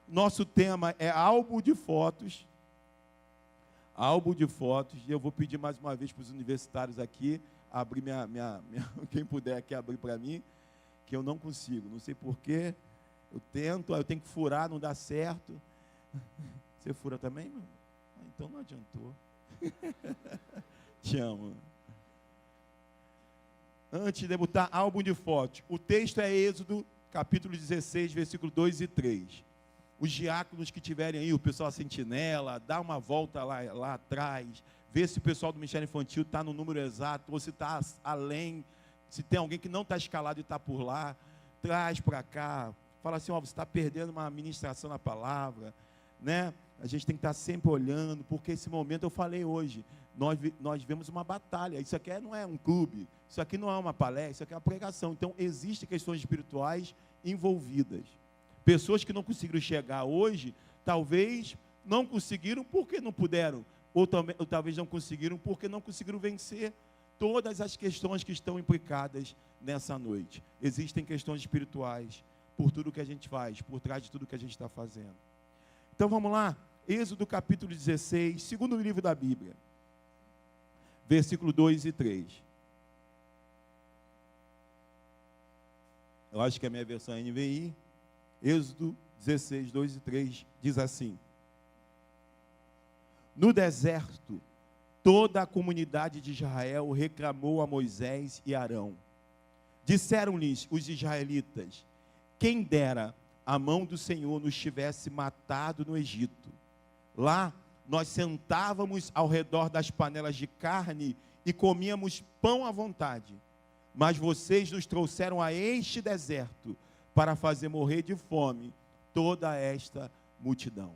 Nosso tema é álbum de fotos. Álbum de fotos. E eu vou pedir mais uma vez para os universitários aqui, abrir quem puder aqui abrir para mim, que eu não consigo. Não sei porquê. Eu tento, eu tenho que furar, não dá certo. Você fura também, meu? Então não adiantou. Te amo. Antes de debutar, álbum de fotos. O texto é Êxodo, capítulo 16, versículo 2 e 3. Os diáconos que tiverem aí, o pessoal sentinela, dá uma volta lá atrás, vê se o pessoal do Ministério Infantil está no número exato, ou se está além, se tem alguém que não está escalado e está por lá, traz para cá, fala assim, ó, você está perdendo uma ministração na palavra, né? A gente tem que estar sempre olhando, porque esse momento, eu falei hoje, nós vemos uma batalha, isso aqui não é um clube, isso aqui não é uma palestra, isso aqui é uma pregação, então existem questões espirituais envolvidas. Pessoas que não conseguiram chegar hoje, talvez não conseguiram porque não puderam, ou talvez não conseguiram porque não conseguiram vencer todas as questões que estão implicadas nessa noite. Existem questões espirituais por tudo que a gente faz, por trás de tudo que a gente está fazendo. Então vamos lá, Êxodo capítulo 16, segundo livro da Bíblia, versículo 2 e 3. Eu acho que é a minha versão NVI. Êxodo 16, 2 e 3, diz assim: no deserto, toda a comunidade de Israel reclamou a Moisés e Arão. Disseram-lhes os israelitas: quem dera a mão do Senhor nos tivesse matado no Egito. Lá nós sentávamos ao redor das panelas de carne e comíamos pão à vontade. Mas vocês nos trouxeram a este deserto para fazer morrer de fome toda esta multidão.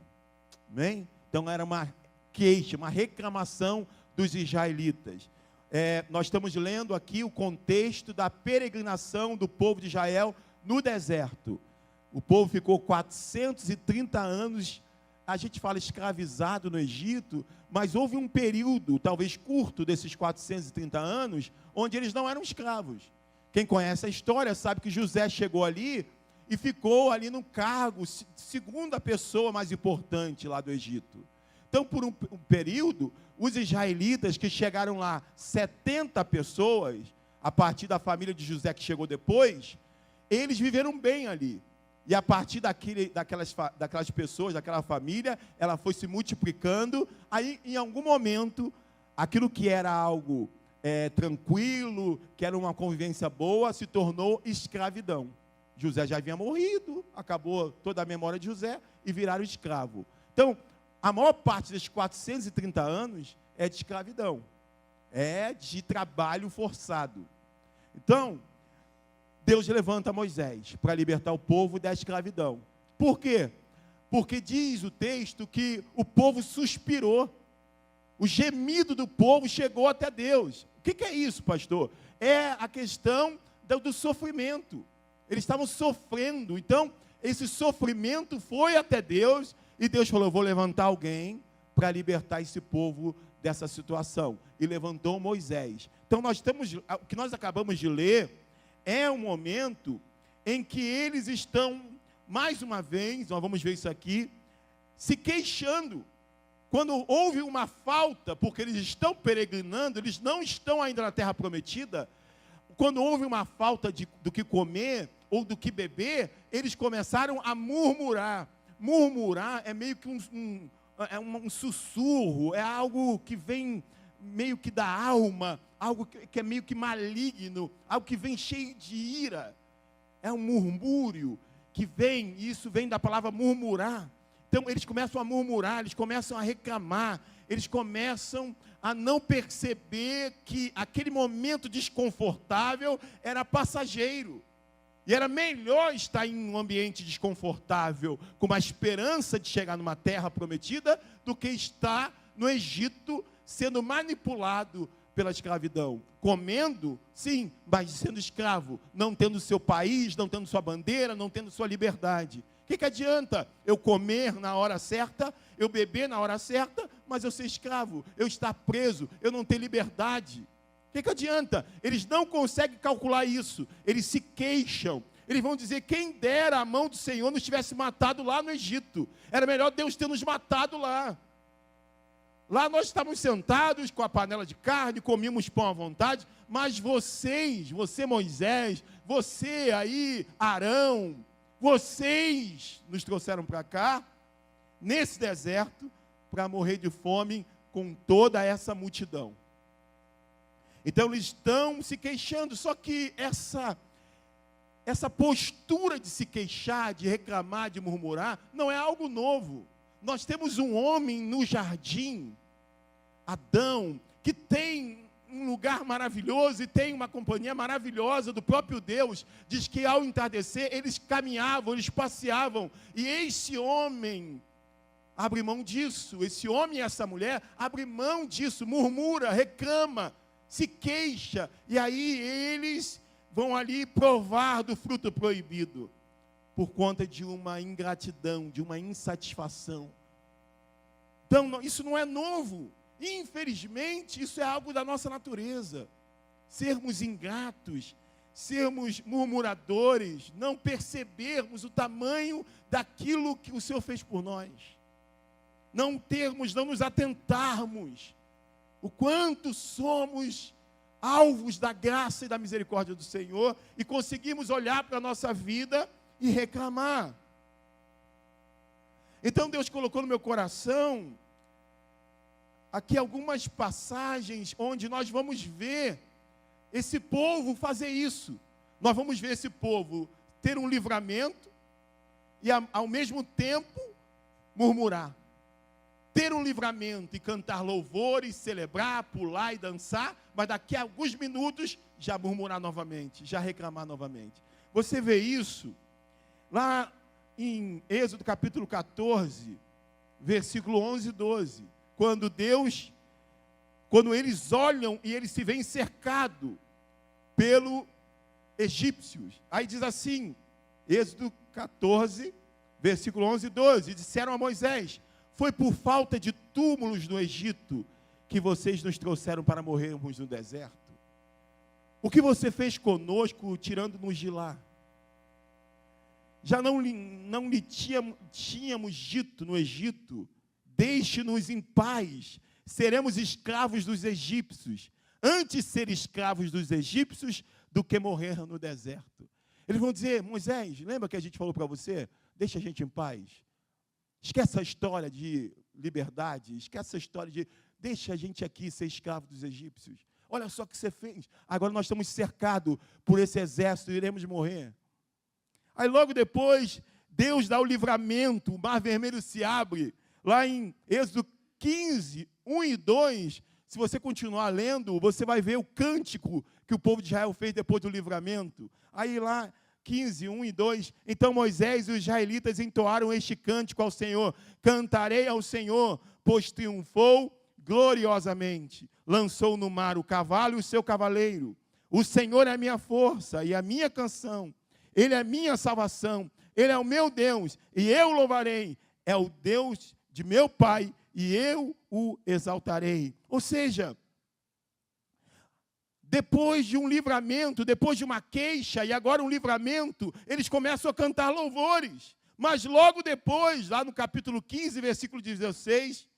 Amém? Então era uma queixa, uma reclamação dos israelitas. Nós estamos lendo aqui o contexto da peregrinação do povo de Israel no deserto. O povo ficou 430 anos, a gente fala escravizado no Egito, mas houve um período, talvez curto, desses 430 anos, onde eles não eram escravos. Quem conhece a história sabe que José chegou ali e ficou ali no cargo, segunda pessoa mais importante lá do Egito. Então, por um período, os israelitas que chegaram lá, 70 pessoas, a partir da família de José que chegou depois, eles viveram bem ali. E a partir daquelas pessoas, daquela família, ela foi se multiplicando. Aí, em algum momento, aquilo que era algo tranquilo, que era uma convivência boa, se tornou escravidão. José já havia morrido, acabou toda a memória de José e viraram escravo. Então, a maior parte desses 430 anos é de escravidão, é de trabalho forçado. Então, Deus levanta Moisés para libertar o povo da escravidão. Por quê? Porque diz o texto que o povo suspirou. O gemido do povo chegou até Deus. O que é isso, pastor? É a questão do sofrimento. Eles estavam sofrendo. Então, esse sofrimento foi até Deus. E Deus falou, eu vou levantar alguém para libertar esse povo dessa situação. E levantou Moisés. Então, o que nós acabamos de ler é um momento em que eles estão, mais uma vez, nós vamos ver isso aqui, se queixando. Quando houve uma falta, porque eles estão peregrinando, eles não estão ainda na terra prometida, quando houve uma falta do que comer ou do que beber, eles começaram a murmurar. Murmurar é meio que um sussurro, é algo que vem meio que da alma, algo que é meio que maligno, algo que vem cheio de ira. É um murmúrio que vem, e isso vem da palavra murmurar. Então, eles começam a murmurar, eles começam a reclamar, eles começam a não perceber que aquele momento desconfortável era passageiro. E era melhor estar em um ambiente desconfortável, com uma esperança de chegar numa terra prometida, do que estar no Egito sendo manipulado pela escravidão. Comendo, sim, mas sendo escravo, não tendo seu país, não tendo sua bandeira, não tendo sua liberdade. O que adianta eu comer na hora certa, eu beber na hora certa, mas eu ser escravo, eu estar preso, eu não ter liberdade? O que adianta? Eles não conseguem calcular isso, eles se queixam, Eles vão dizer, quem dera a mão do Senhor nos tivesse matado lá no Egito. Era melhor Deus ter nos matado lá. Lá nós estávamos sentados com a panela de carne, comíamos pão à vontade, mas vocês, você Moisés, você aí Arão, vocês nos trouxeram para cá, nesse deserto, para morrer de fome com toda essa multidão. Então eles estão se queixando, só que essa postura de se queixar, de reclamar, de murmurar, não é algo novo. Nós temos um homem no jardim, Adão, que tem um lugar maravilhoso e tem uma companhia maravilhosa do próprio Deus. Diz que ao entardecer eles caminhavam, eles passeavam, e esse homem abre mão disso, esse homem e essa mulher abre mão disso, murmura, reclama, se queixa, e aí eles vão ali provar do fruto proibido, por conta de uma ingratidão, de uma insatisfação. Então, isso não é novo. Infelizmente, isso é algo da nossa natureza. Sermos ingratos, sermos murmuradores, não percebermos o tamanho daquilo que o Senhor fez por nós. Não nos atentarmos o quanto somos alvos da graça e da misericórdia do Senhor e conseguimos olhar para a nossa vida e reclamar. Então Deus colocou no meu coração aqui algumas passagens onde nós vamos ver esse povo fazer isso. Nós vamos ver esse povo ter um livramento e ao mesmo tempo murmurar. Ter um livramento e cantar louvores, celebrar, pular e dançar, mas daqui a alguns minutos já murmurar novamente, já reclamar novamente. Você vê isso lá em Êxodo capítulo 14, versículo 11 e 12. Quando eles olham e eles se veem cercados pelos egípcios. Aí diz assim, Êxodo 14, versículo 11 e 12. Disseram a Moisés, foi por falta de túmulos no Egito que vocês nos trouxeram para morrermos no deserto? O que você fez conosco, tirando-nos de lá? Já não lhe tínhamos dito no Egito, deixe-nos em paz, seremos escravos dos egípcios, antes ser escravos dos egípcios do que morrer no deserto. Eles vão dizer, Moisés, lembra que a gente falou para você? Deixa a gente em paz. Esquece essa história de liberdade, esquece essa história de deixa a gente aqui ser escravo dos egípcios. Olha só o que você fez. Agora nós estamos cercados por esse exército e iremos morrer. Aí logo depois, Deus dá o livramento, o mar vermelho se abre. Lá em Êxodo 15, 1 e 2, se você continuar lendo, você vai ver o cântico que o povo de Israel fez depois do livramento. Aí lá, 15, 1 e 2, então Moisés e os israelitas entoaram este cântico ao Senhor. Cantarei ao Senhor, pois triunfou gloriosamente. Lançou no mar o cavalo e o seu cavaleiro. O Senhor é a minha força e a minha canção. Ele é a minha salvação. Ele é o meu Deus e eu o louvarei. É o Deus de meu pai e eu o exaltarei. Ou seja, depois de um livramento, depois de uma queixa e agora um livramento, eles começam a cantar louvores. Mas logo depois, lá no capítulo 15, versículo 16,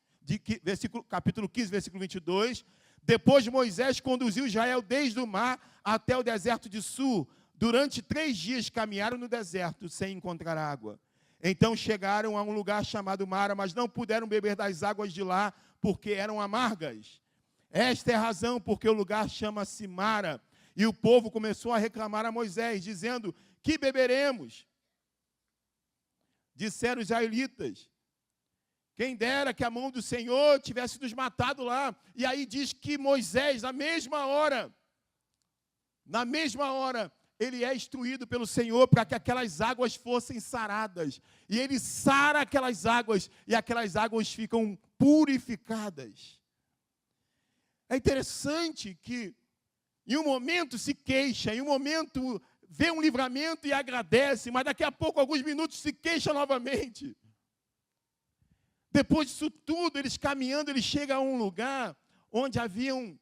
capítulo 15, versículo 22, depois Moisés conduziu Israel desde o mar até o deserto de Sur. Durante 3 dias caminharam no deserto sem encontrar água. Então chegaram a um lugar chamado Mara, mas não puderam beber das águas de lá, porque eram amargas. Esta é a razão porque o lugar chama-se Mara. E o povo começou a reclamar a Moisés, dizendo, que beberemos? Disseram os israelitas, quem dera que a mão do Senhor tivesse nos matado lá. E aí diz que Moisés, na mesma hora, ele é instruído pelo Senhor para que aquelas águas fossem saradas. E ele sara aquelas águas, e aquelas águas ficam purificadas. É interessante que em um momento se queixa, em um momento vê um livramento e agradece, mas daqui a pouco, alguns minutos, se queixa novamente. Depois disso tudo, eles caminhando, eles chegam a um lugar onde haviam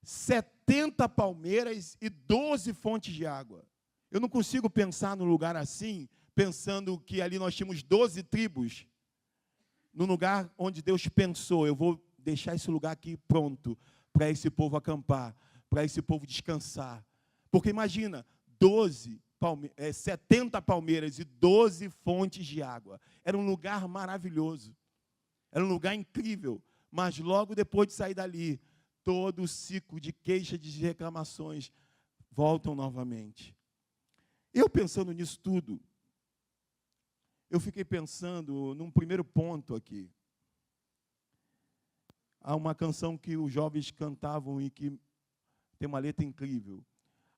70 palmeiras e 12 fontes de água. Eu não consigo pensar num lugar assim, pensando que ali nós tínhamos 12 tribos, no lugar onde Deus pensou, eu vou deixar esse lugar aqui pronto para esse povo acampar, para esse povo descansar. Porque imagina, 70 palmeiras e 12 fontes de água. Era um lugar maravilhoso. Era um lugar incrível. Mas logo depois de sair dali, todo o ciclo de queixas e de reclamações voltam novamente. Eu pensando nisso tudo, eu fiquei pensando num primeiro ponto aqui. Há uma canção que os jovens cantavam e que tem uma letra incrível.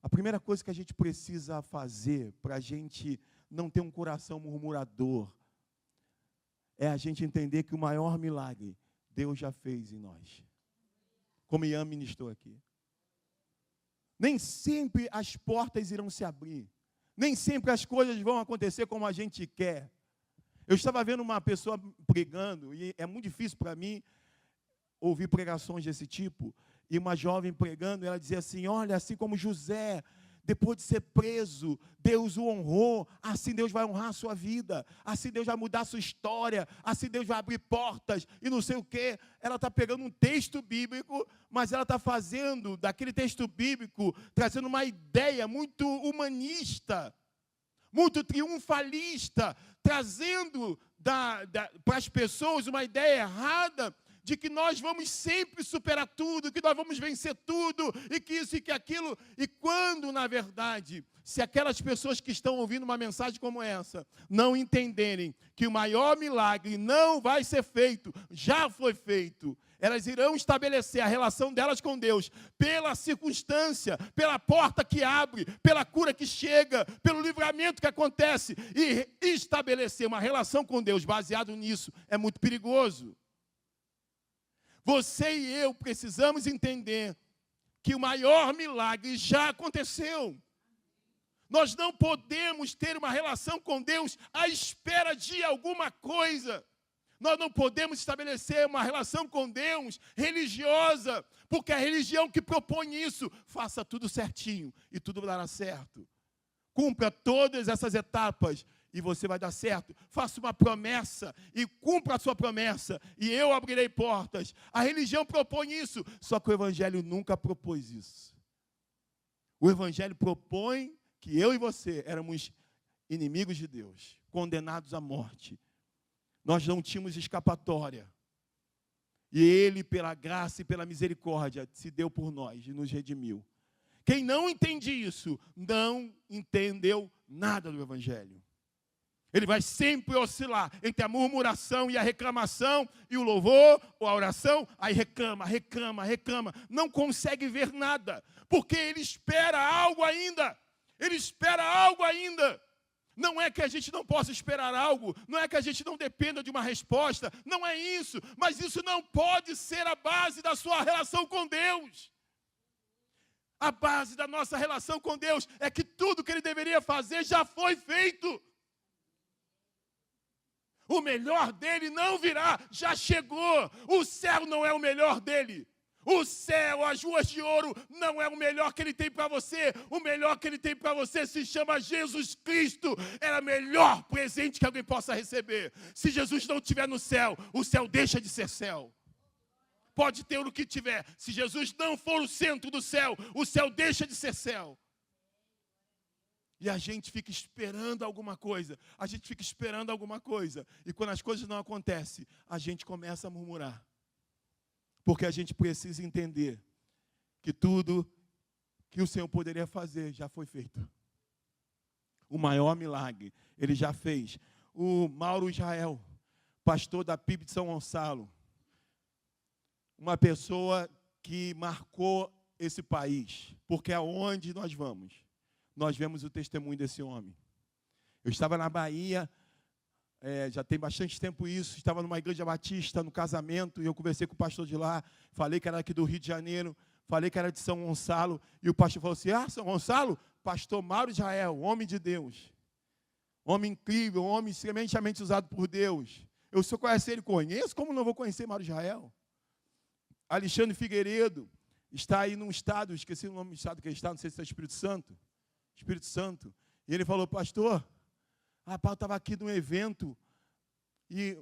A primeira coisa que a gente precisa fazer para a gente não ter um coração murmurador é a gente entender que o maior milagre Deus já fez em nós. Como Ian ministrou aqui. Nem sempre as portas irão se abrir. Nem sempre as coisas vão acontecer como a gente quer. Eu estava vendo uma pessoa pregando, e é muito difícil para mim ouvir pregações desse tipo, e uma jovem pregando, ela dizia assim, olha, assim como José, depois de ser preso, Deus o honrou, assim Deus vai honrar a sua vida, assim Deus vai mudar a sua história, assim Deus vai abrir portas, e não sei o quê. Ela está pegando um texto bíblico, mas ela está fazendo daquele texto bíblico, trazendo uma ideia muito humanista, muito triunfalista, trazendo para as pessoas uma ideia errada, de que nós vamos sempre superar tudo, que nós vamos vencer tudo, e que isso e que aquilo, e quando, na verdade, se aquelas pessoas que estão ouvindo uma mensagem como essa, não entenderem que o maior milagre não vai ser feito, já foi feito, elas irão estabelecer a relação delas com Deus, pela circunstância, pela porta que abre, pela cura que chega, pelo livramento que acontece, e estabelecer uma relação com Deus baseado nisso, é muito perigoso. Você e eu precisamos entender que o maior milagre já aconteceu. Nós não podemos ter uma relação com Deus à espera de alguma coisa. Nós não podemos estabelecer uma relação com Deus religiosa, porque a religião que propõe isso, faça tudo certinho e tudo dará certo. Cumpra todas essas etapas e você vai dar certo. Faça uma promessa e cumpra a sua promessa, e eu abrirei portas. A religião propõe isso, só que o Evangelho nunca propôs isso. O Evangelho propõe que eu e você éramos inimigos de Deus, condenados à morte. Nós não tínhamos escapatória. E Ele, pela graça e pela misericórdia, se deu por nós e nos redimiu. Quem não entende isso, não entendeu nada do Evangelho. Ele vai sempre oscilar entre a murmuração e a reclamação, e o louvor, ou a oração, aí reclama. Não consegue ver nada, porque ele espera algo ainda. Ele espera algo ainda. Não é que a gente não possa esperar algo, não é que a gente não dependa de uma resposta, não é isso, mas isso não pode ser a base da sua relação com Deus. A base da nossa relação com Deus é que tudo que Ele deveria fazer já foi feito. O melhor dele não virá, já chegou. O céu não é o melhor dele. O céu, as ruas de ouro, não é o melhor que Ele tem para você. O melhor que Ele tem para você se chama Jesus Cristo. É o melhor presente que alguém possa receber. Se Jesus não estiver no céu, o céu deixa de ser céu. Pode ter o que tiver. Se Jesus não for o centro do céu, o céu deixa de ser céu. E a gente fica esperando alguma coisa. E quando as coisas não acontecem, a gente começa a murmurar. Porque a gente precisa entender que tudo que o Senhor poderia fazer já foi feito. O maior milagre, Ele já fez. O Mauro Israel, pastor da PIB de São Gonçalo, uma pessoa que marcou esse país, porque aonde nós vamos, nós vemos o testemunho desse homem. Eu estava na Bahia, já tem bastante tempo isso, estava numa igreja batista, no casamento, e eu conversei com o pastor de lá, falei que era aqui do Rio de Janeiro, falei que era de São Gonçalo, e o pastor falou assim, São Gonçalo? Pastor Mauro Israel, homem de Deus, homem incrível, homem extremamente usado por Deus. Eu só conheço ele, conheço, como não vou conhecer Mauro Israel? Alexandre Figueiredo está aí num estado, esqueci o nome do estado que ele está, não sei se é Espírito Santo. E ele falou, pastor, rapaz, eu estava aqui num evento e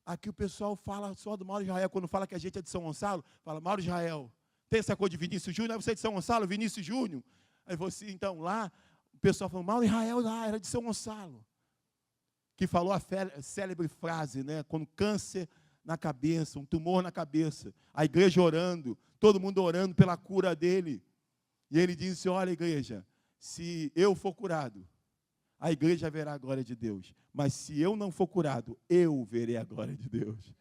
aqui o pessoal fala só do Mauro Israel. Quando fala que a gente é de São Gonçalo, fala, Mauro Israel, tem essa cor de Vinícius Júnior? Você é de São Gonçalo, Vinícius Júnior? Aí você, então, lá, o pessoal falou, Mauro Israel lá, era de São Gonçalo. Que falou a célebre frase, né? Quando câncer na cabeça, um tumor na cabeça, a igreja orando, todo mundo orando pela cura dele. E ele disse, olha, igreja, se eu for curado, a igreja verá a glória de Deus. Mas se eu não for curado, eu verei a glória de Deus.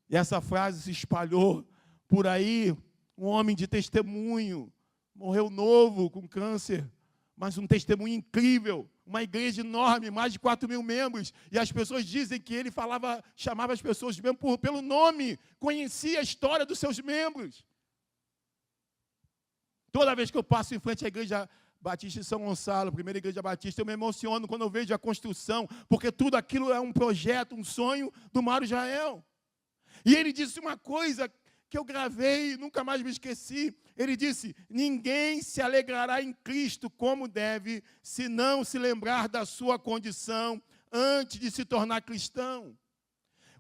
E essa frase se espalhou por aí. Um homem de testemunho, morreu novo com câncer, mas um testemunho incrível. Uma igreja enorme, mais de 4.000 membros. E as pessoas dizem que ele chamava as pessoas mesmo pelo nome, conhecia a história dos seus membros. Toda vez que eu passo em frente à igreja Batista de São Gonçalo, primeira igreja batista, eu me emociono quando eu vejo a construção, porque tudo aquilo é um projeto, um sonho do Mauro Israel. E ele disse uma coisa que eu gravei e nunca mais me esqueci. Ele disse, ninguém se alegrará em Cristo como deve, se não se lembrar da sua condição antes de se tornar cristão.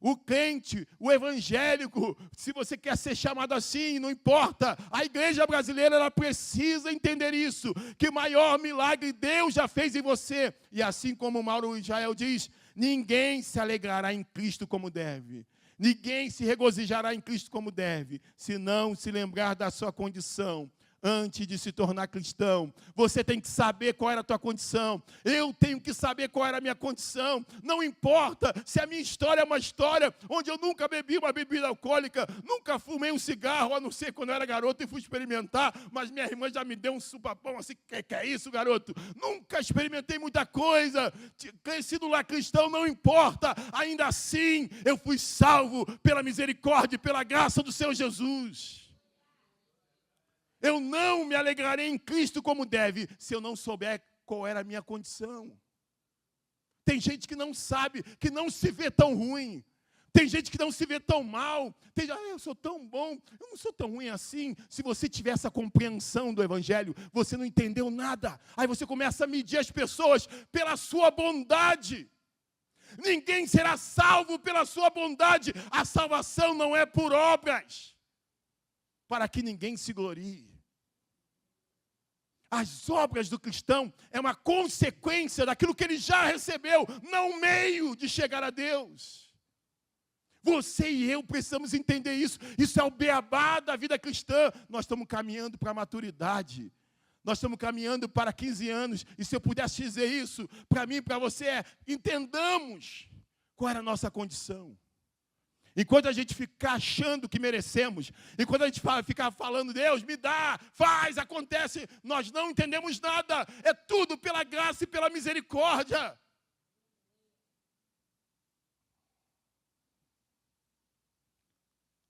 O crente, o evangélico, se você quer ser chamado assim, não importa. A igreja brasileira, ela precisa entender isso, que o maior milagre Deus já fez em você. E assim como o Mauro Israel diz, ninguém se alegrará em Cristo como deve. Ninguém se regozijará em Cristo como deve, se não se lembrar da sua condição antes de se tornar cristão. Você tem que saber qual era a tua condição. Eu tenho que saber qual era a minha condição. Não importa se a minha história é uma história onde eu nunca bebi uma bebida alcoólica, nunca fumei um cigarro, a não ser quando eu era garoto e fui experimentar, mas minha irmã já me deu um supapão assim, que é isso, garoto? Nunca experimentei muita coisa, crescido lá cristão, não importa. Ainda assim, eu fui salvo pela misericórdia e pela graça do Senhor Jesus. Eu não me alegrarei em Cristo como deve, se eu não souber qual era a minha condição. Tem gente que não sabe, que não se vê tão ruim. Tem gente que não se vê tão mal. Tem gente, eu sou tão bom, eu não sou tão ruim assim. Se você tiver essa compreensão do Evangelho, você não entendeu nada. Aí você começa a medir as pessoas pela sua bondade. Ninguém será salvo pela sua bondade. A salvação não é por obras, para que ninguém se glorie. As obras do cristão é uma consequência daquilo que ele já recebeu, não um meio de chegar a Deus. Você e eu precisamos entender isso. Isso é o beabá da vida cristã. Nós estamos caminhando para a maturidade. Nós estamos caminhando para 15 anos. E se eu pudesse dizer isso para mim e para você, entendamos qual era a nossa condição. Enquanto a gente ficar achando que merecemos, enquanto a gente ficar falando, Deus, me dá, faz, acontece, nós não entendemos nada. É tudo pela graça e pela misericórdia.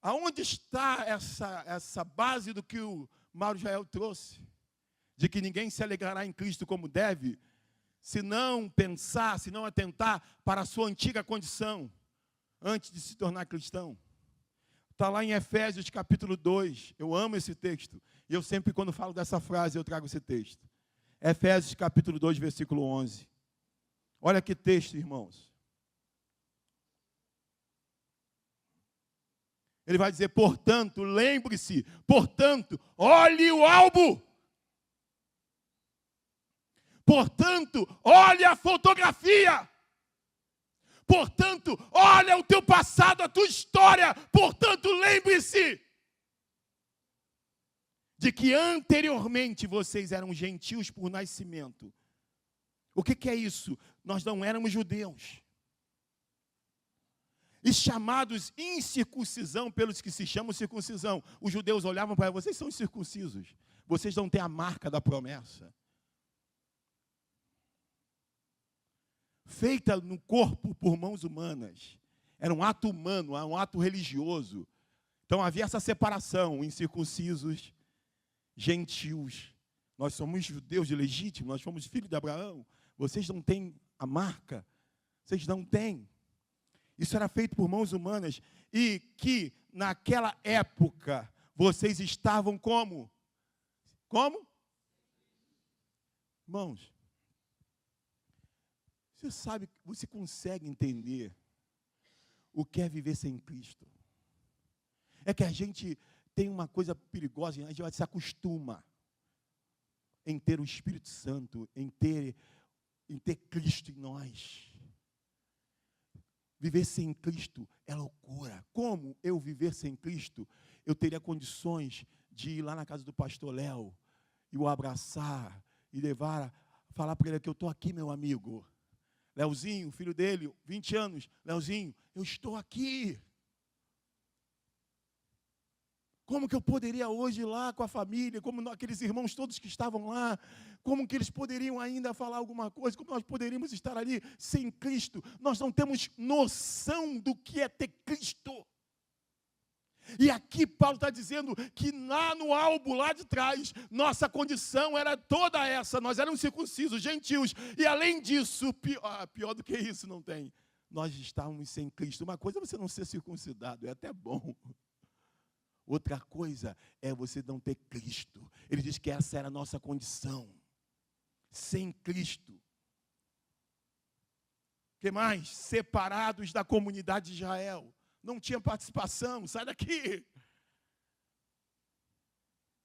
Aonde está essa base do que o Mauro Israel trouxe? De que ninguém se alegrará em Cristo como deve, se não pensar, se não atentar para a sua antiga condição, antes de se tornar cristão. Está lá em Efésios capítulo 2. Eu amo esse texto. E eu sempre, quando falo dessa frase, eu trago esse texto. Efésios capítulo 2, versículo 11. Olha que texto, irmãos. Ele vai dizer, portanto, lembre-se, portanto, olhe o álbum. Portanto, olhe a fotografia. Portanto, olha o teu passado, a tua história. Portanto, lembre-se de que anteriormente vocês eram gentios por nascimento. O que é isso? Nós não éramos judeus. E chamados incircuncisão pelos que se chamam circuncisão. Os judeus olhavam para vocês, são incircuncisos. Vocês não têm a marca da promessa. Feita no corpo por mãos humanas. Era um ato humano, um ato religioso. Então havia essa separação, incircuncisos, gentios. Nós somos judeus de legítimo, nós somos filhos de Abraão. Vocês não têm a marca, vocês não têm. Isso era feito por mãos humanas. E que naquela época vocês estavam como? Como? Irmãos, Você consegue entender o que é viver sem Cristo? É que a gente tem uma coisa perigosa, a gente se acostuma em ter o Espírito Santo, em ter Cristo em nós. Viver sem Cristo é loucura. Como eu viver sem Cristo? Eu teria condições de ir lá na casa do pastor Léo e o abraçar e falar para ele que eu estou aqui, meu amigo. Léozinho, filho dele, 20 anos. Léozinho, eu estou aqui. Como que eu poderia hoje ir lá com a família, como aqueles irmãos todos que estavam lá, como que eles poderiam ainda falar alguma coisa, como nós poderíamos estar ali sem Cristo? Nós não temos noção do que é ter Cristo. E aqui Paulo está dizendo que lá no álbum, lá de trás, nossa condição era toda essa, nós éramos circuncisos, gentios, e além disso, pior do que isso não tem, nós estávamos sem Cristo. Uma coisa é você não ser circuncidado, é até bom. Outra coisa é você não ter Cristo. Ele diz que essa era a nossa condição. Sem Cristo. O que mais? Separados da comunidade de Israel. Não tinha participação, sai daqui.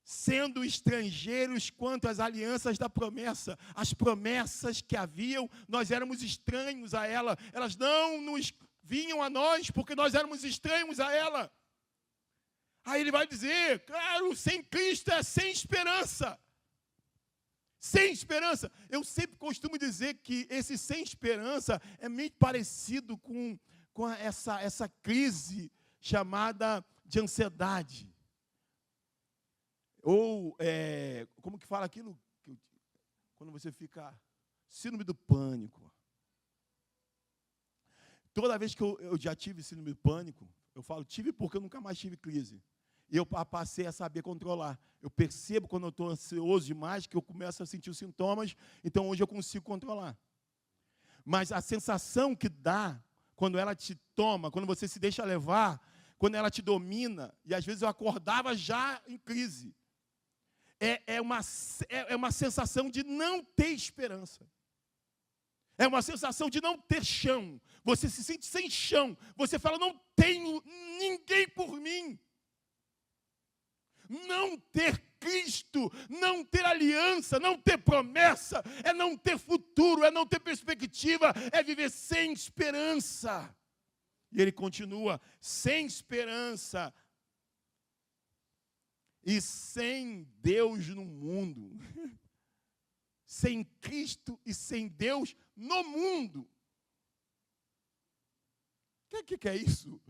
Sendo estrangeiros quanto às alianças da promessa. As promessas que haviam, nós éramos estranhos a ela. Elas não nos vinham a nós, porque nós éramos estranhos a ela. Aí ele vai dizer, claro, sem Cristo é sem esperança. Sem esperança. Eu sempre costumo dizer que esse sem esperança é meio parecido com essa crise chamada de ansiedade. Ou, como que fala aquilo? Quando você fica, síndrome do pânico. Toda vez que eu já tive síndrome do pânico, eu falo, tive porque eu nunca mais tive crise. E eu passei a saber controlar. Eu percebo quando eu estou ansioso demais, que eu começo a sentir os sintomas, então hoje eu consigo controlar. Mas a sensação que dá, quando ela te toma, quando você se deixa levar, quando ela te domina, e às vezes eu acordava já em crise, é uma sensação de não ter esperança. É uma sensação de não ter chão. Você se sente sem chão. Você fala, não tenho ninguém por mim. Não ter Cristo, não ter aliança, não ter promessa, é não ter futuro, é não ter perspectiva, é viver sem esperança. E ele continua, sem esperança e sem Deus no mundo. Sem Cristo e sem Deus no mundo. O que é isso?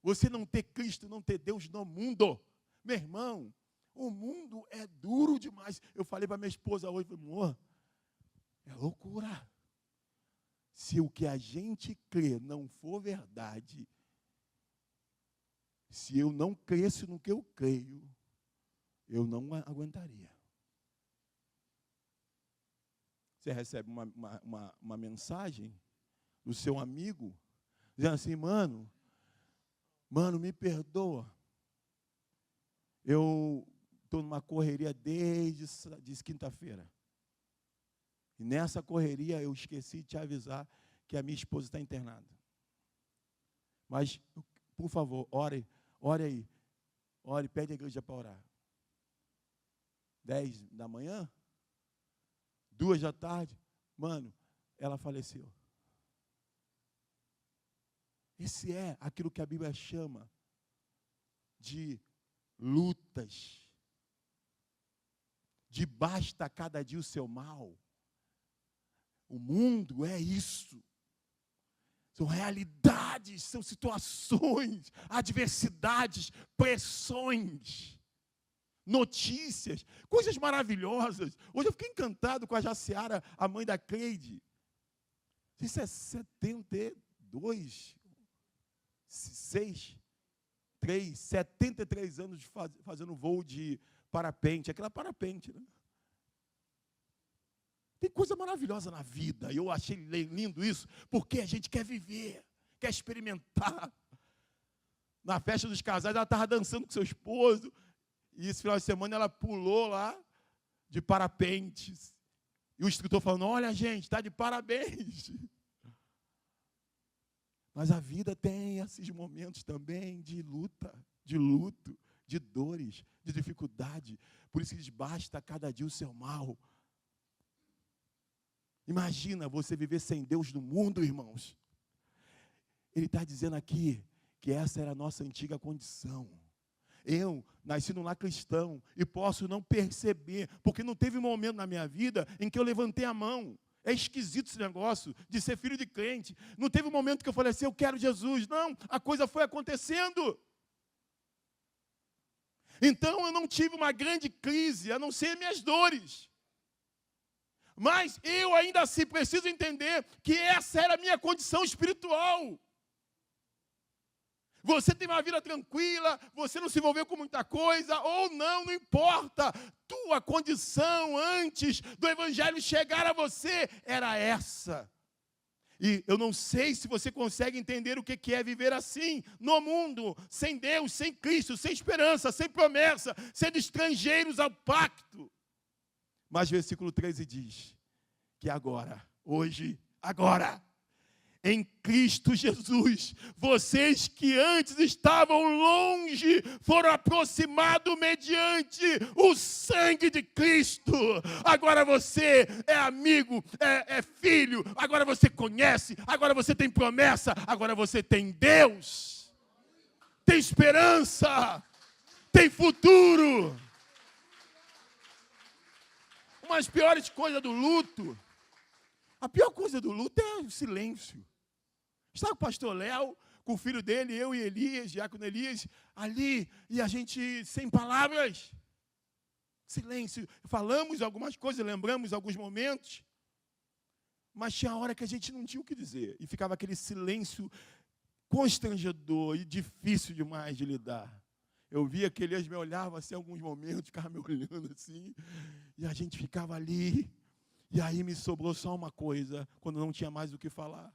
Você não ter Cristo, não ter Deus no mundo. Meu irmão, o mundo é duro demais. Eu falei para minha esposa hoje, falei, amor, é loucura. Se o que a gente crê não for verdade, se eu não cresce no que eu creio, eu não aguentaria. Você recebe uma mensagem do seu amigo, dizendo assim, mano, me perdoa. Eu estou numa correria desde quinta-feira. E nessa correria eu esqueci de te avisar que a minha esposa está internada. Mas, por favor, ore aí. Ore, pede a igreja para orar. 10 da manhã, 2 da tarde, mano, ela faleceu. Esse é aquilo que a Bíblia chama de lutas, de basta cada dia o seu mal. O mundo é isso. São realidades, são situações, adversidades, pressões, notícias, coisas maravilhosas. Hoje eu fiquei encantado com a Jaciara, a mãe da Cleide. Não sei se é 72, 73 anos fazendo voo de parapente, aquela parapente, né? Tem coisa maravilhosa na vida, e eu achei lindo isso, porque a gente quer viver, quer experimentar. Na festa dos casais, ela estava dançando com seu esposo, e esse final de semana ela pulou lá de parapentes. E o instrutor falando, olha gente, está de parabéns. Mas a vida tem esses momentos também de luta, de luto, de dores, de dificuldade. Por isso que diz, basta cada dia o seu mal. Imagina você viver sem Deus no mundo, irmãos. Ele está dizendo aqui que essa era a nossa antiga condição. Eu nasci num lar cristão e posso não perceber, porque não teve um momento na minha vida em que eu levantei a mão. É esquisito esse negócio de ser filho de crente. Não teve um momento que eu falei assim, eu quero Jesus. Não, a coisa foi acontecendo. Então eu não tive uma grande crise, a não ser minhas dores. Mas eu ainda assim preciso entender que essa era a minha condição espiritual. Você tem uma vida tranquila, você não se envolveu com muita coisa, ou não, não importa. Tua condição antes do Evangelho chegar a você era essa. E eu não sei se você consegue entender o que é viver assim, no mundo, sem Deus, sem Cristo, sem esperança, sem promessa, sendo estrangeiros ao pacto. Mas versículo 13 diz que agora, hoje, agora, em Cristo Jesus, vocês que antes estavam longe, foram aproximados mediante o sangue de Cristo. Agora você é amigo, é filho, agora você conhece, agora você tem promessa, agora você tem Deus, tem esperança, tem futuro. Uma das piores coisas do luto, a pior coisa do luto é o silêncio. Estava o pastor Léo, com o filho dele, eu e Elias, diácono Elias, ali, e a gente sem palavras, silêncio. Falamos algumas coisas, lembramos alguns momentos, mas tinha hora que a gente não tinha o que dizer, e ficava aquele silêncio constrangedor e difícil demais de lidar. Eu via que Elias me olhava assim, em alguns momentos, ficava me olhando assim, e a gente ficava ali, e aí me sobrou só uma coisa, quando não tinha mais o que falar.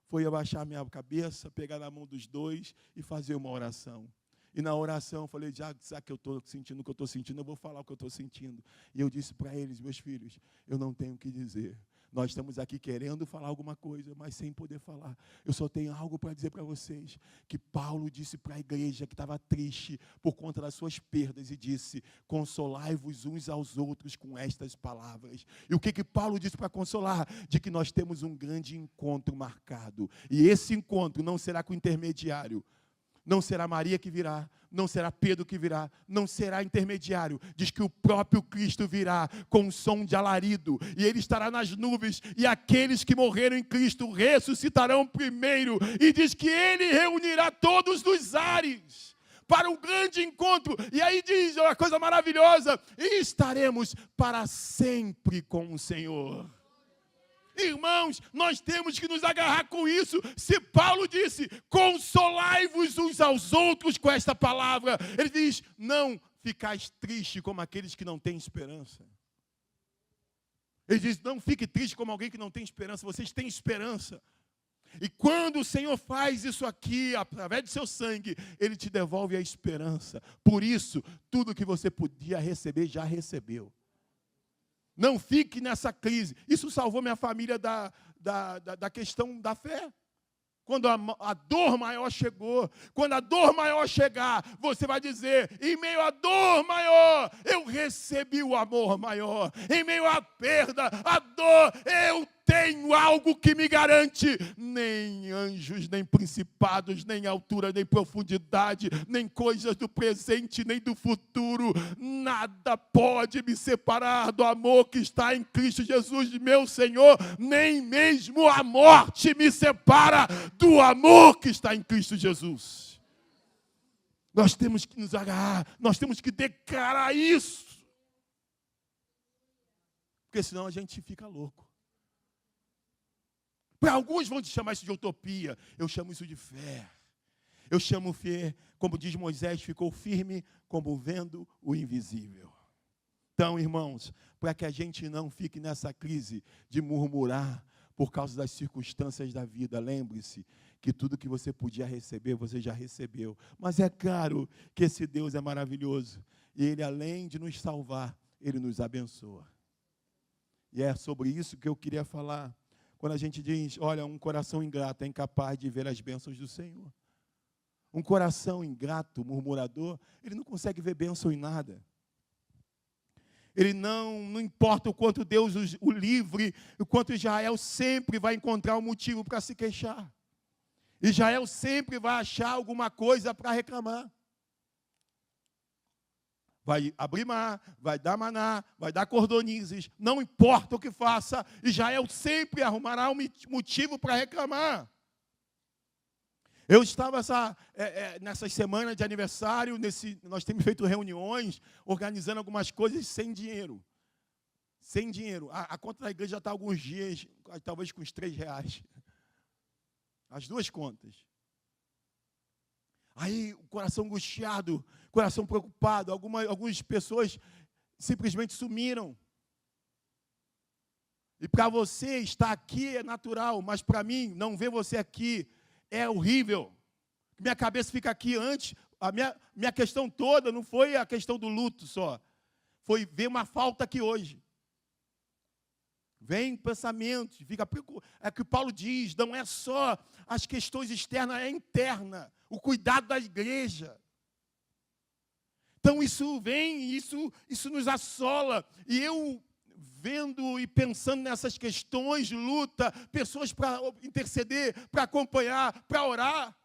Foi abaixar minha cabeça, pegar na mão dos dois e fazer uma oração. E na oração eu falei, já que eu estou sentindo o que eu estou sentindo, eu vou falar o que eu estou sentindo. E eu disse para eles, meus filhos, eu não tenho o que dizer. Nós estamos aqui querendo falar alguma coisa, mas sem poder falar. Eu só tenho algo para dizer para vocês, que Paulo disse para a igreja que estava triste por conta das suas perdas e disse, consolai-vos uns aos outros com estas palavras. E o que Paulo disse para consolar? De que nós temos um grande encontro marcado. E esse encontro não será com intermediário. Não será Maria que virá, não será Pedro que virá, não será intermediário. Diz que o próprio Cristo virá com um som de alarido, e ele estará nas nuvens, e aqueles que morreram em Cristo ressuscitarão primeiro, e diz que ele reunirá todos dos ares para um grande encontro, e aí diz uma coisa maravilhosa, e estaremos para sempre com o Senhor. Irmãos, nós temos que nos agarrar com isso. Se Paulo disse, consolai-vos uns aos outros com esta palavra, ele diz, não ficais tristes como aqueles que não têm esperança. Ele diz, não fique triste como alguém que não tem esperança, vocês têm esperança. E quando o Senhor faz isso aqui, através do seu sangue, Ele te devolve a esperança. Por isso, tudo que você podia receber, já recebeu. Não fique nessa crise. Isso salvou minha família da questão da fé. Quando a dor maior chegou, quando a dor maior chegar, você vai dizer, em meio à dor maior, eu recebi o amor maior. Em meio à perda, à dor, eu tenho algo que me garante. Nem anjos, nem principados, nem altura, nem profundidade, nem coisas do presente, nem do futuro. Nada pode me separar do amor que está em Cristo Jesus, meu Senhor. Nem mesmo a morte me separa do amor que está em Cristo Jesus. Nós temos que nos agarrar, nós temos que declarar isso. Porque senão a gente fica louco. Para alguns vão te chamar isso de utopia, eu chamo isso de fé. Eu chamo fé, como diz Moisés, ficou firme como vendo o invisível. Então, irmãos, para que a gente não fique nessa crise de murmurar por causa das circunstâncias da vida, lembre-se que tudo que você podia receber, você já recebeu. Mas é claro que esse Deus é maravilhoso. E Ele, além de nos salvar, Ele nos abençoa. E é sobre isso que eu queria falar quando a gente diz, olha, um coração ingrato é incapaz de ver as bênçãos do Senhor. Um coração ingrato, murmurador, ele não consegue ver bênção em nada. Ele não importa o quanto Deus o livre, o quanto Israel sempre vai encontrar um motivo para se queixar. Israel sempre vai achar alguma coisa para reclamar. Vai abrir mar, vai dar maná, vai dar cordonizes, não importa o que faça, Israel sempre arrumará um motivo para reclamar. Eu estava nessas semanas de aniversário, nós temos feito reuniões, organizando algumas coisas sem dinheiro. Sem dinheiro. A conta da igreja já está há alguns dias, talvez com uns R$3. As duas contas. Aí, o coração angustiado, coração preocupado, algumas pessoas simplesmente sumiram. E para você estar aqui é natural, mas para mim, não ver você aqui é horrível. Minha cabeça fica aqui antes. A minha questão toda não foi a questão do luto só. Foi ver uma falta aqui hoje. Vem pensamentos, fica preocupado. É que o Paulo diz, não é só as questões externas, é interna. O cuidado da igreja. Então isso vem, isso nos assola. E eu vendo e pensando nessas questões de luta, pessoas para interceder, para acompanhar, para orar,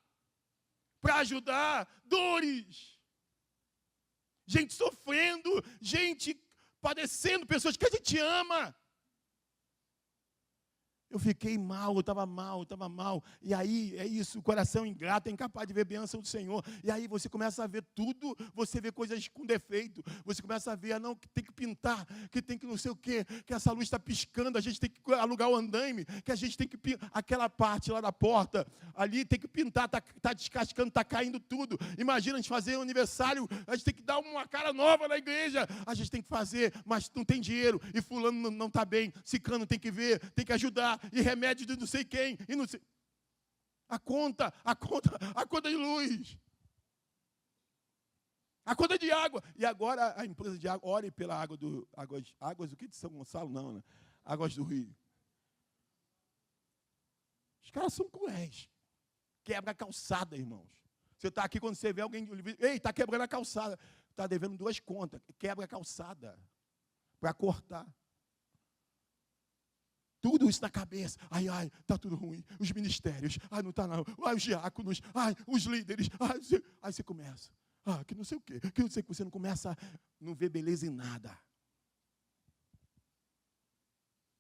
para ajudar, dores. Gente sofrendo, gente padecendo, pessoas que a gente ama. Eu fiquei mal, eu estava mal. E aí, é isso, o coração ingrato é incapaz de ver a bênção do Senhor. E aí você começa a ver tudo, você vê coisas com defeito. Você começa a ver, não, que tem que pintar, que tem que não sei o quê, que essa luz está piscando, a gente tem que alugar o andaime, que a gente tem que pintar, aquela parte lá da porta, ali tem que pintar, está descascando, está caindo tudo. Imagina a gente fazer um aniversário, a gente tem que dar uma cara nova na igreja. A gente tem que fazer, mas não tem dinheiro, e fulano não está bem, ciclano tem que ver, tem que ajudar. E remédio de não sei quem, e não sei. A conta de luz. A conta de água. E agora a empresa de água, ore pela água águas do que de São Gonçalo, não, né? Águas do Rio. Os caras são cruéis. Quebra a calçada, irmãos. Você está aqui, quando você vê alguém, ei, está quebrando a calçada. Está devendo 2 contas. Quebra a calçada para cortar. Tudo isso na cabeça. Ai, está tudo ruim. Os ministérios. Ai, não está não. Ai, os diáconos. Ai, os líderes. Ai, aí você começa. Que não sei o quê. Que não sei o que. Você não começa a não ver beleza em nada.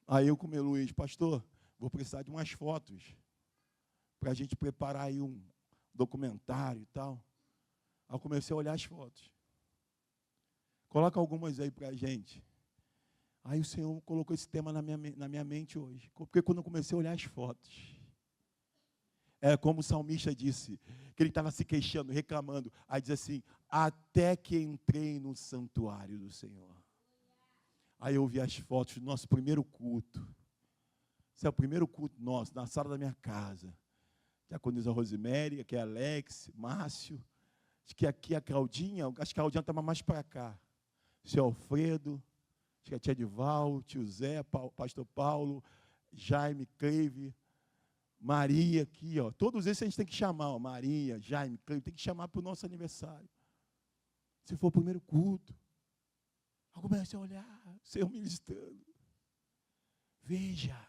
Aí eu com o meu Luiz, pastor, vou precisar de umas fotos para a gente preparar aí um documentário e tal. Aí eu comecei a olhar as fotos. Coloca algumas aí para a gente. Aí o Senhor colocou esse tema na minha mente hoje. Porque quando eu comecei a olhar as fotos, é como o salmista disse, que ele estava se queixando, reclamando. Aí diz assim, até que entrei no santuário do Senhor. Aí eu vi as fotos do nosso primeiro culto. Esse é o primeiro culto nosso, na sala da minha casa. Que é a Condisa Rosemary, aqui é a Alex, Márcio. Acho que aqui a Claudinha, acho que a Claudinha estava mais para cá. Seu Alfredo. Acho que a tia Dival, tio Zé, pastor Paulo, Jaime, Cleive, Maria aqui, ó. Todos esses a gente tem que chamar, ó. Maria, Jaime, Cleive, tem que chamar para o nosso aniversário. Se for o primeiro culto, eu comecei a olhar, Senhor ministrando. Veja,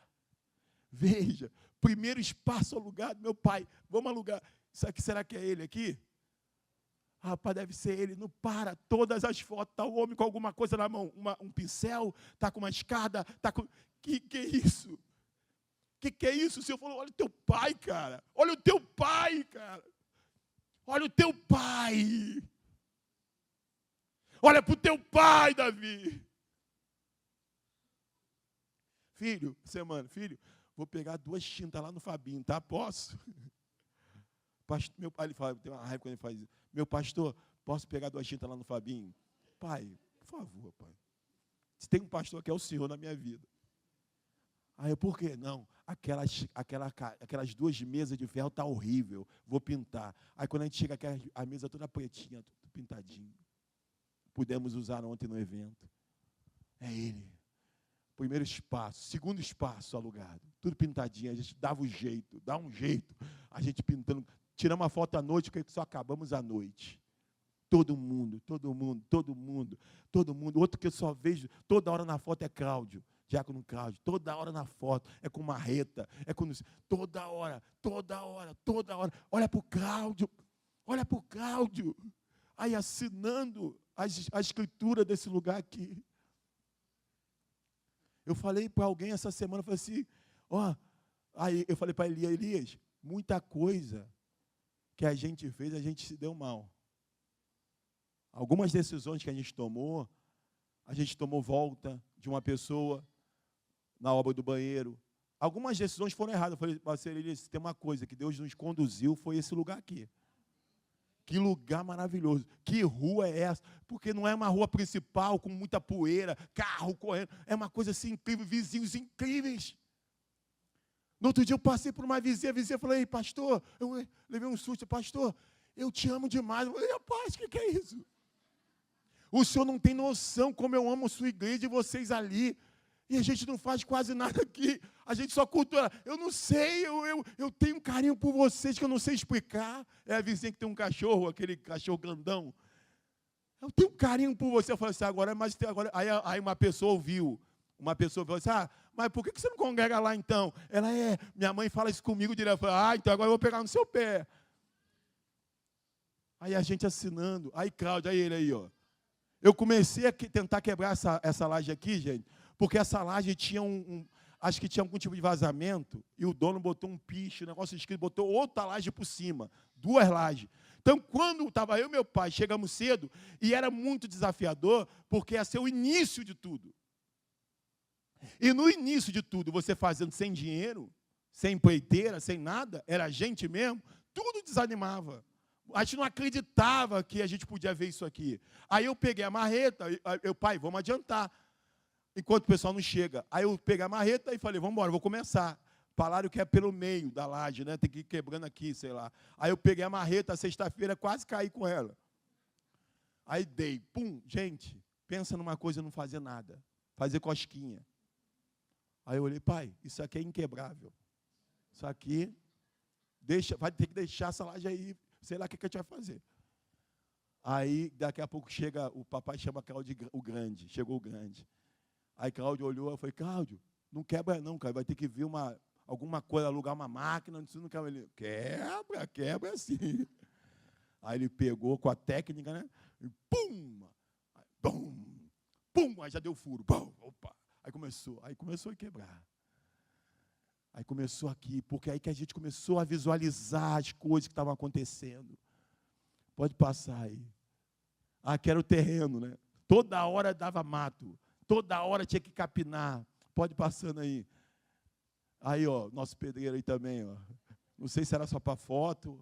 primeiro espaço alugado, meu pai, vamos alugar. Isso aqui, será que é ele aqui? Rapaz, deve ser ele. Não para, todas as fotos, está o homem com alguma coisa na mão, um pincel, está com uma escada, está com... Que é isso? Que é isso? O Senhor falou, olha o teu pai, cara. Olha o teu pai, cara. Olha o teu pai. Olha para o teu pai, Davi. Filho, vou pegar 2 tintas lá no Fabinho, tá? Posso? Meu pai, ele fala, tem uma raiva quando ele faz isso. Meu pastor, posso pegar 2 tintas lá no Fabinho? Pai, por favor, pai. Se tem um pastor que é o Senhor na minha vida. Aí eu, por quê? Não, aquelas 2 mesas de ferro tá horrível, vou pintar. Aí quando a gente chega aqui, a mesa toda pretinha, tudo pintadinho. Pudemos usar ontem no evento. É ele. Primeiro espaço, segundo espaço alugado, tudo pintadinho, a gente dava um jeito, dá um jeito, a gente pintando, tiramos uma foto à noite, porque só acabamos à noite. Todo mundo. Outro que eu só vejo toda hora na foto é Cláudio, Diácono Cláudio, toda hora na foto, é com marreta, é com... Toda hora. Olha para o Cláudio, aí assinando a escritura desse lugar aqui. Eu falei para alguém essa semana, eu falei assim, aí eu falei para Elias, muita coisa que a gente fez, a gente se deu mal. Algumas decisões que a gente tomou volta de uma pessoa na obra do banheiro. Algumas decisões foram erradas. Eu falei, parceiro, Elias, tem uma coisa que Deus nos conduziu, foi esse lugar aqui. Que lugar maravilhoso. Que rua é essa? Porque não é uma rua principal com muita poeira, carro correndo. É uma coisa assim incrível, vizinhos incríveis. No outro dia eu passei por uma vizinha, a vizinha falou, ei, pastor, eu levei um susto, pastor, eu te amo demais. Eu falei, rapaz, o que é isso? O senhor não tem noção como eu amo a sua igreja e vocês ali. E a gente não faz quase nada aqui. A gente só cultua. Eu não sei, eu tenho um carinho por vocês que eu não sei explicar. É a vizinha que tem um cachorro, aquele cachorro grandão. Eu tenho um carinho por você. Eu falei assim, agora. Aí uma pessoa ouviu. Falou assim, mas por que você não congrega lá então? Ela minha mãe fala isso comigo direto. Eu falei, então agora eu vou pegar no seu pé. Aí a gente assinando. Aí Cláudio, aí ele aí, ó. Eu comecei a tentar quebrar essa laje aqui, gente, porque essa laje tinha acho que tinha algum tipo de vazamento, e o dono botou um piche, um negócio escrito, botou outra laje por cima, 2 lajes. Então, quando estava eu e meu pai, chegamos cedo, e era muito desafiador, porque ia ser o início de tudo. E no início de tudo, você fazendo sem dinheiro, sem empreiteira, sem nada, era a gente mesmo, tudo desanimava. A gente não acreditava que a gente podia ver isso aqui. Aí eu peguei a marreta, pai, vamos adiantar, enquanto o pessoal não chega. Aí eu peguei a marreta e falei, vamos embora, vou começar. Falaram que é pelo meio da laje, né? Tem que ir quebrando aqui, sei lá. Aí eu peguei a marreta, sexta-feira, quase caí com ela. Aí dei, pum, gente, pensa numa coisa, não fazer nada, fazer cosquinha. Aí eu olhei, pai, isso aqui é inquebrável. Isso aqui, vai ter que deixar essa laje aí, sei lá o que a gente vai fazer. Aí, daqui a pouco chega, o papai chama Cláudio o Grande, chegou o Grande. Aí Cláudio olhou, eu falei, Cláudio, não quebra não, cara, vai ter que vir alguma coisa, alugar uma máquina, não quebra. Ele, quebra sim. Aí ele pegou com a técnica, né, e pum, aí já deu furo, pum, opa. Aí começou a quebrar. Aí começou aqui, porque aí que a gente começou a visualizar as coisas que estavam acontecendo. Pode passar aí. Que era o terreno, né? Toda hora dava mato, toda hora tinha que capinar. Pode passando aí. Aí, ó, nosso pedreiro aí também, ó. Não sei se era só para foto.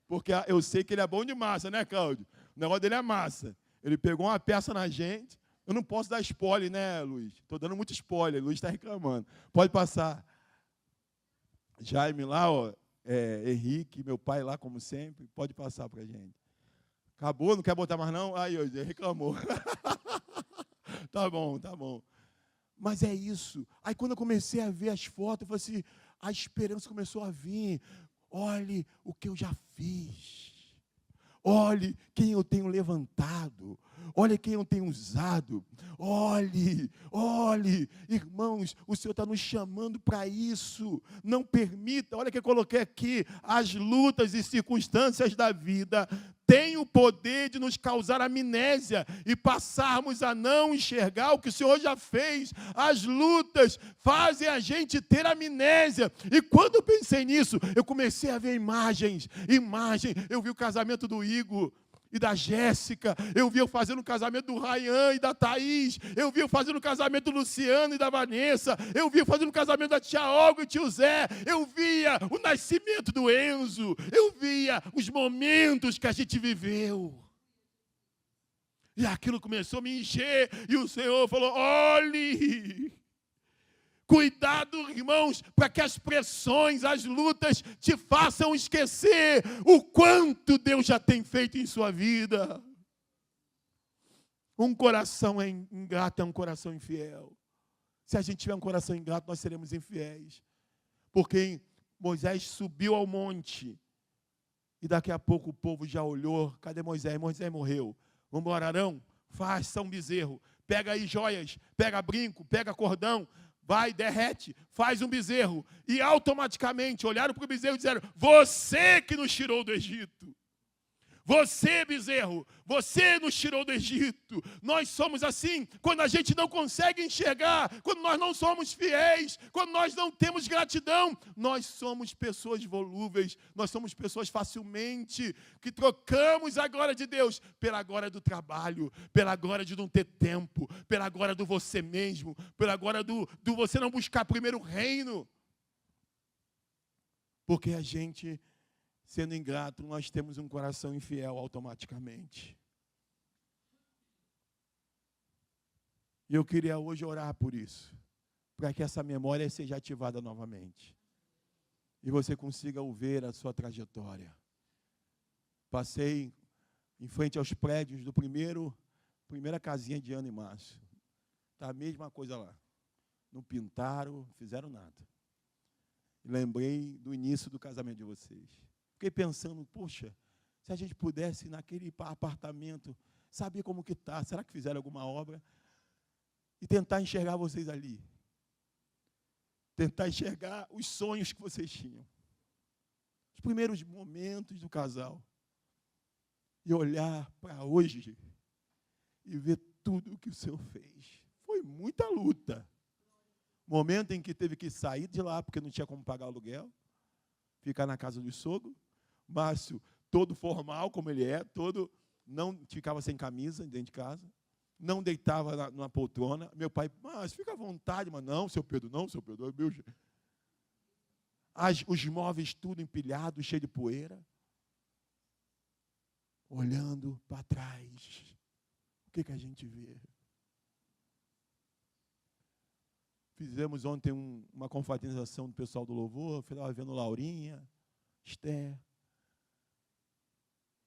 Porque eu sei que ele é bom de massa, né, Cláudio? O negócio dele é massa. Ele pegou uma peça na gente. Eu não posso dar spoiler, né, Luiz? Estou dando muito spoiler, Luiz está reclamando. Pode passar. Jaime lá, ó, Henrique, meu pai lá, como sempre, pode passar para a gente. Acabou, não quer botar mais não? Aí, ele reclamou. Tá bom. Mas é isso. Aí, quando eu comecei a ver as fotos, eu falei assim, a esperança começou a vir. Olhe o que eu já fiz. Olhe quem eu tenho levantado. Olha quem eu tenho usado. Olhe, irmãos, o Senhor está nos chamando para isso. Não permita, olha que eu coloquei aqui, as lutas e circunstâncias da vida têm o poder de nos causar amnésia e passarmos a não enxergar o que o Senhor já fez. As lutas fazem a gente ter amnésia. E quando eu pensei nisso, eu comecei a ver imagens. Eu vi o casamento do Igor e da Jéssica, eu vi eu fazendo o casamento do Ryan e da Thaís, eu vi eu fazendo o casamento do Luciano e da Vanessa, eu vi eu fazendo o casamento da tia Olga e tio Zé, eu via o nascimento do Enzo, eu via os momentos que a gente viveu. E aquilo começou a me encher, e o Senhor falou, olhe, cuidado, irmãos, para que as pressões, as lutas te façam esquecer o quanto Deus já tem feito em sua vida. Um coração ingrato é um coração infiel. Se a gente tiver um coração ingrato, nós seremos infiéis. Porque Moisés subiu ao monte e daqui a pouco o povo já olhou. Cadê Moisés? Moisés morreu. Vamos embora, Arão? Faça um bezerro. Pega aí joias, pega brinco, pega cordão. Vai, derrete, faz um bezerro. E automaticamente olharam para o bezerro e disseram: você que nos tirou do Egito. Você, bezerro, você nos tirou do Egito. Nós somos assim, quando a gente não consegue enxergar, quando nós não somos fiéis, quando nós não temos gratidão, nós somos pessoas volúveis, nós somos pessoas facilmente, que trocamos a glória de Deus pela glória do trabalho, pela glória de não ter tempo, pela glória do você mesmo, pela glória do você não buscar primeiro o reino. Porque a gente, sendo ingrato, nós temos um coração infiel automaticamente. E eu queria hoje orar por isso, para que essa memória seja ativada novamente. E você consiga ver a sua trajetória. Passei em frente aos prédios do primeira casinha de Ana e Márcio. Está a mesma coisa lá. Não pintaram, fizeram nada. Lembrei do início do casamento de vocês. Fiquei pensando, poxa, se a gente pudesse ir naquele apartamento, saber como que está, será que fizeram alguma obra? E tentar enxergar vocês ali. Tentar enxergar os sonhos que vocês tinham. Os primeiros momentos do casal. E olhar para hoje e ver tudo o que o Senhor fez. Foi muita luta. Momento em que teve que sair de lá, porque não tinha como pagar o aluguel. Ficar na casa do sogro. Márcio, todo formal como ele é, não ficava sem camisa dentro de casa, não deitava na poltrona. Meu pai, Márcio, fica à vontade, mas não, seu Pedro, é meu jeito. Os móveis tudo empilhado, cheio de poeira. Olhando para trás, o que a gente vê? Fizemos ontem uma confraternização do pessoal do louvor, estava vendo Laurinha, Esther,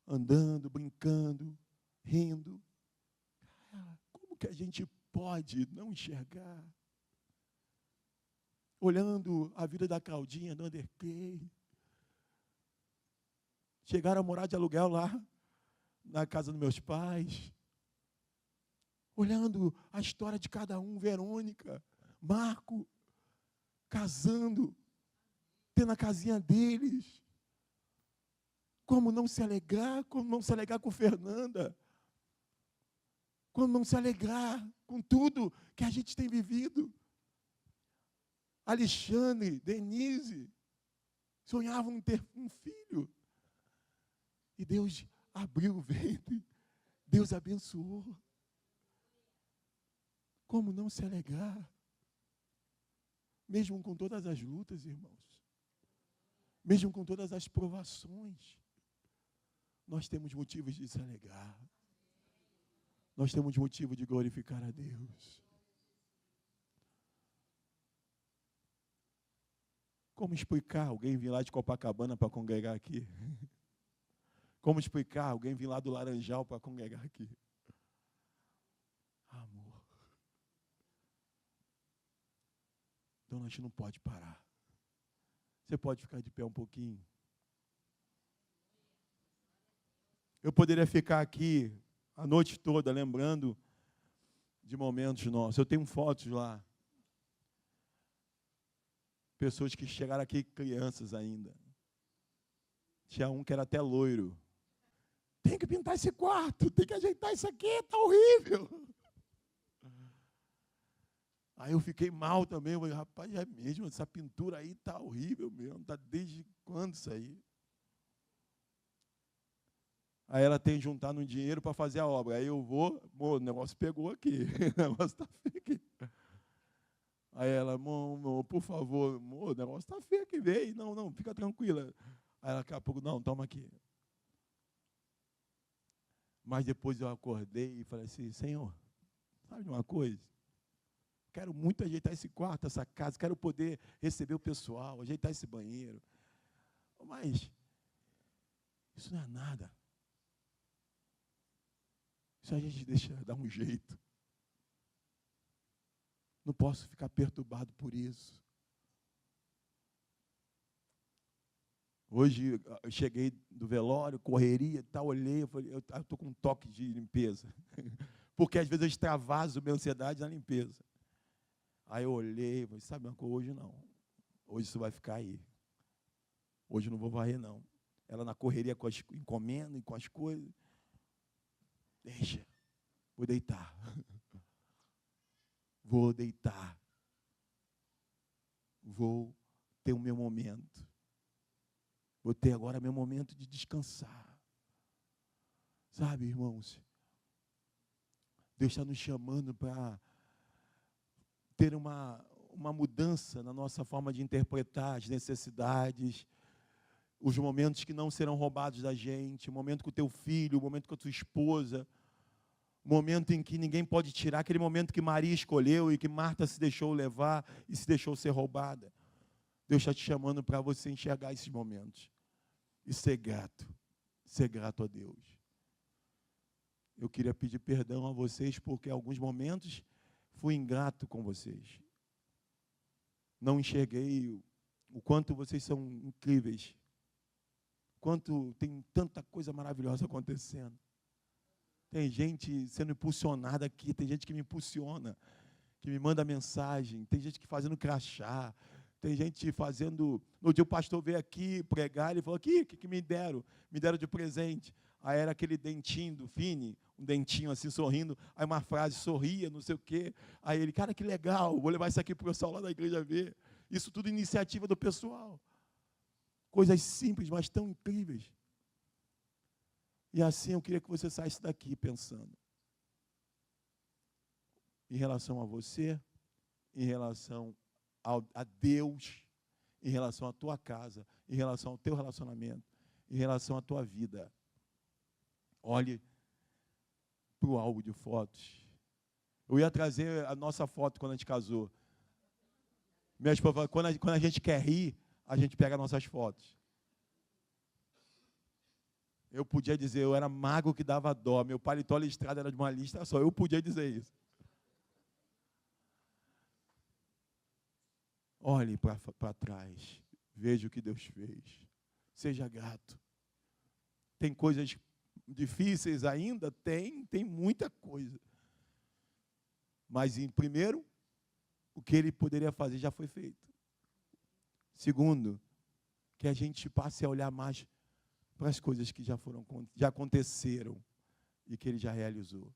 andando, brincando, rindo. Como que a gente pode não enxergar? Olhando a vida da Claudinha, do Underkey. Chegaram a morar de aluguel lá, na casa dos meus pais. Olhando a história de cada um, Verônica, Marco, casando, tendo a casinha deles. Como não se alegrar com Fernanda? Como não se alegrar com tudo que a gente tem vivido? Alexandre, Denise, sonhavam em ter um filho. E Deus abriu o ventre, Deus abençoou. Como não se alegrar? Mesmo com todas as lutas, irmãos. Mesmo com todas as provações. Nós temos motivos de se alegrar. Nós temos motivo de glorificar a Deus. Como explicar alguém vir lá de Copacabana para congregar aqui? Como explicar alguém vir lá do Laranjal para congregar aqui? Amor. Então a gente não pode parar. Você pode ficar de pé um pouquinho? Eu poderia ficar aqui a noite toda lembrando de momentos nossos. Eu tenho fotos lá. Pessoas que chegaram aqui crianças ainda. Tinha um que era até loiro. Tem que pintar esse quarto, tem que ajeitar isso aqui, está horrível. Aí eu fiquei mal também. Eu falei, rapaz, é mesmo, essa pintura aí está horrível mesmo. Está desde quando isso aí? Aí ela tem que juntar no dinheiro para fazer a obra. Aí eu vou, o negócio pegou aqui. O negócio está feio aqui. Aí ela, amor, por favor, amor, o negócio está feio aqui, vem. Não, fica tranquila. Aí ela, daqui a pouco, não, toma aqui. Mas depois eu acordei e falei assim, Senhor, sabe de uma coisa? Quero muito ajeitar esse quarto, essa casa, quero poder receber o pessoal, ajeitar esse banheiro. Mas isso não é nada. Isso a gente deixa dar um jeito. Não posso ficar perturbado por isso. Hoje eu cheguei do velório, correria e tal, olhei, eu falei, eu estou com um toque de limpeza. Porque às vezes eu extravaso minha ansiedade na limpeza. Aí eu olhei, falei, sabe uma coisa, hoje não. Hoje isso vai ficar aí. Hoje eu não vou varrer, não. Ela na correria com as encomendas e com as coisas. Deixa, vou deitar. Vou deitar. Vou ter o meu momento. Vou ter agora meu momento de descansar. Sabe, irmãos? Deus está nos chamando para ter uma mudança na nossa forma de interpretar as necessidades, os momentos que não serão roubados da gente, o momento com o teu filho, o momento com a tua esposa, o momento em que ninguém pode tirar, aquele momento que Maria escolheu e que Marta se deixou levar e se deixou ser roubada. Deus está te chamando para você enxergar esses momentos e ser grato a Deus. Eu queria pedir perdão a vocês porque em alguns momentos fui ingrato com vocês. Não enxerguei o quanto vocês são incríveis, quanto tem tanta coisa maravilhosa acontecendo. Tem gente sendo impulsionada aqui, tem gente que me impulsiona, que me manda mensagem, tem gente que fazendo crachá, tem gente fazendo... No dia o pastor veio aqui pregar, ele falou, que me deram? Me deram de presente. Aí era aquele dentinho do Fini, um dentinho assim sorrindo, aí uma frase, sorria, não sei o quê. Aí ele, cara, que legal, vou levar isso aqui para o pessoal lá da igreja ver. Isso tudo iniciativa do pessoal. Coisas simples, mas tão incríveis. E assim eu queria que você saísse daqui pensando em relação a você, em relação a Deus, em relação à tua casa, em relação ao teu relacionamento, em relação à tua vida. Olhe para o álbum de fotos. Eu ia trazer a nossa foto quando a gente casou. Minha esposa, quando a gente quer rir, a gente pega nossas fotos. Eu podia dizer, eu era mago que dava dó, meu paletó listrado era de uma lista só, eu podia dizer isso. Olhe para trás, veja o que Deus fez, seja grato. Tem coisas difíceis ainda? Tem muita coisa. Mas, primeiro, o que Ele poderia fazer já foi feito. Segundo, que a gente passe a olhar mais para as coisas que já aconteceram e que Ele já realizou.